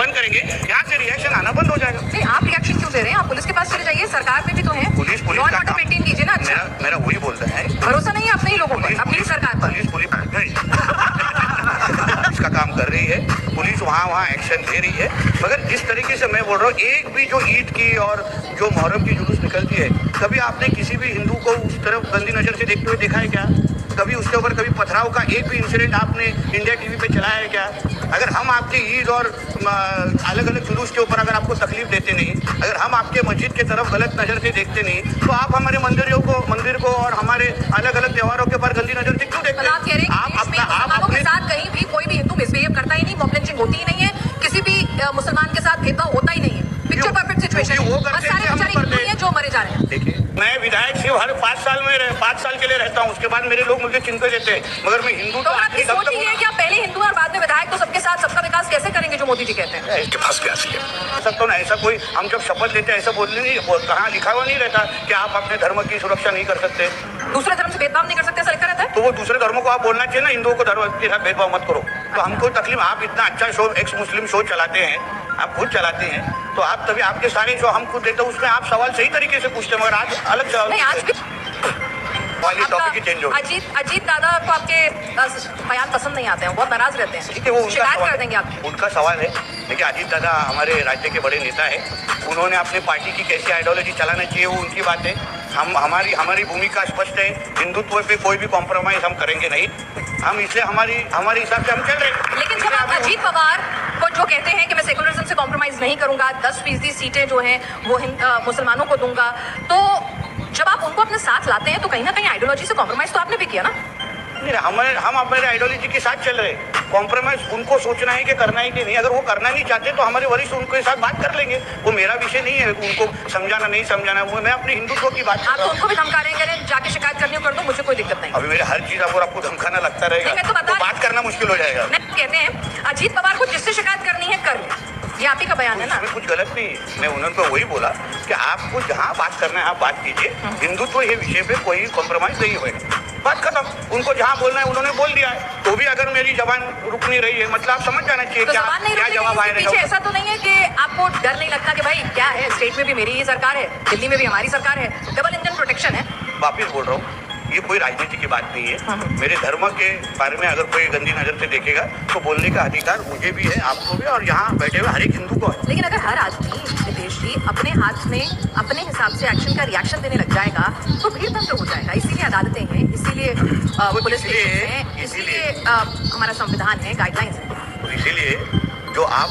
बंद करेंगे, यहाँ से रिएक्शन आना बंद हो जाएगा। नहीं, आप रिएक्शन क्यों दे रहे हैं? आप पुलिस के पास चले जाइए, सरकार में भी तो है, police law and order maintain कीजिए ना। अच्छा, मेरा वही बोलता है, भरोसा नहीं है अपने ही लोगों पर, अपनी सरकार पर। पुलिस इसका काम कर रही है, पुलिस वहाँ एक्शन ले रही है, मगर जिस तरीके से मैं बोल रहा हूँ, एक भी जो ईद की और जो मुहर्रम की जुलूस निकलती है, कभी आपने किसी भी हिंदू को उस तरफ गंदी नजर से देखते हुए देखा है क्या? कभी उसके ऊपर कभी पथराव का एक भी इंसिडेंट आपने इंडिया टीवी पे चलाया है क्या? अगर हम आपकी ईद और अलग अलग जुलूस के ऊपर अगर आपको तकलीफ देते नहीं, अगर हम आपके मस्जिद की तरफ गलत नज़र से देखते नहीं, तो आप हमारे मंदिर को और हमारे अलग अलग त्योहारों के ऊपर गंदी नज़र से क्यों देखते हैं? आप अपने साथ कहीं भी कोई भी हिंदू मिसबिहेव करता ही नहीं, मॉब लिंचिंग होती ही नहीं है, किसी भी मुसलमान के साथ भेदभाव होता ही नहीं है। पिक्चर परफेक्ट सिचुएशन है, सारे बेचारे हिंदू ही हैं जो मरे जा रहे हैं। देखिए, मैं विधायक सिर्फ हर 5 साल के लिए रहता हूँ, उसके बाद मेरे लोग मुझे चिंता देते हैं, मगर मैं हिंदू तो आपकी सोच ये है कि आप पहले हिंदू और बाद में विधायक, तो सबके साथ सबका विकास कैसे करेंगे जो मोदी जी कहते हैं? इसके पास सकता ना, ऐसा कोई हम जब शपथ लेते हैं ऐसा बोलने नहीं, कहाँ लिखा हुआ नहीं रहता कि आप अपने धर्म की सुरक्षा नहीं कर सकते, दूसरे धर्म से भेदभाव नहीं कर सकते, ऐसा लिखा रहता है? तो वो दूसरे धर्मों को आप बोलना चाहिए ना, हिंदुओं को धर्म के साथ भेदभाव मत करो। तो हमको तकलीफ, आप इतना अच्छा शो एक्स मुस्लिम शो चलाते हैं, आप खुद चलाते हैं, तो आप तभी आपके सारे शो हम खुद देते हैं, उसमें आप सवाल सही तरीके से पूछते हैं, मगर आज अलग सवाल नहीं, आज भी टॉपिक ही चेंज हो। अजीत दादा को आपके बयान पसंद नहीं आते हैं, बहुत नाराज रहते हैं, ठीक है, वो शिकायत कर देंगे आप। उनका सवाल है। देखिए, अजीत दादा हमारे राज्य के बड़े नेता है, उन्होंने अपनी पार्टी की कैसी आइडियोलॉजी चलाना चाहिए वो उनकी बात है। हमारी भूमिका स्पष्ट है, हिंदुत्व पे कोई भी कॉम्प्रोमाइज हम करेंगे नहीं, हम इसलिए हमारे हिसाब से हम चल रहे हैं। लेकिन जब आप अजीत पवार को जो कहते हैं कि मैं सेकुलरिज्म से कॉम्प्रोमाइज नहीं करूंगा, 10% सीटें जो हैं वो मुसलमानों को दूंगा, तो जब आप उनको अपने साथ लाते हैं तो कहीं ना कहीं आइडियोलॉजी से कॉम्प्रोमाइज तो आपने भी किया ना? नहीं, हम हमारे आइडियोलॉजी के साथ चल रहे हैं, कॉम्प्रोमाइज उनको सोचना है कि करना है कि नहीं। अगर वो करना नहीं चाहते तो हमारे वरिष्ठ उनके साथ बात कर लेंगे, वो मेरा विषय नहीं है उनको समझाना नहीं समझाना, वो मैं अपने हिंदुत्व की बात। आप तो उनको भी धमका रहे हैं, जाके शिकायत करनी हो कर दो, मुझे कोई दिक्कत नहीं। अभी मेरे हर चीज आपको धमकाना लगता रहेगा तो बात करना मुश्किल हो जाएगा। कहते हैं अजीत पवार को जिससे शिकायत करनी है कर ले, ये आप ही का बयान है ना? कुछ गलत नहीं, मैं उन्होंने वही बोला कि आपको जहाँ बात करना है आप बात कीजिए, हिंदुत्व ये विषय पे कोई कॉम्प्रोमाइज नहीं होगा, बात खत्म। उनको जहाँ बोलना है उन्होंने बोल दिया है, तो भी अगर मेरी जबान रुक नहीं रही है, मतलब आप समझ जाना चाहिए तो क्या जवाब आएगा। ऐसा तो नहीं है कि आपको डर नहीं लगता कि भाई क्या है, स्टेट में भी मेरी ही सरकार है, दिल्ली में भी हमारी सरकार है, डबल इंजन प्रोटेक्शन है। वापिस बोल रहा हूँ, ये कोई राजनीति की बात नहीं है। मेरे धर्म के बारे में अगर कोई गंदी नजर से देखेगा तो बोलने का अधिकार मुझे भी है, आपको भी, और यहाँ बैठे हुए हर एक हिंदू को है। लेकिन अगर हर आदमी नितेश जी अपने हाथ में अपने हिसाब से एक्शन का रिएक्शन देने लग जाएगा तो भीड़ तंत्र हो जाएगा। इसीलिए अदालतें हैं, इसीलिए पुलिस स्टेशन है, इसीलिए हमारा संविधान है, गाइडलाइंस है। इसीलिए जो आप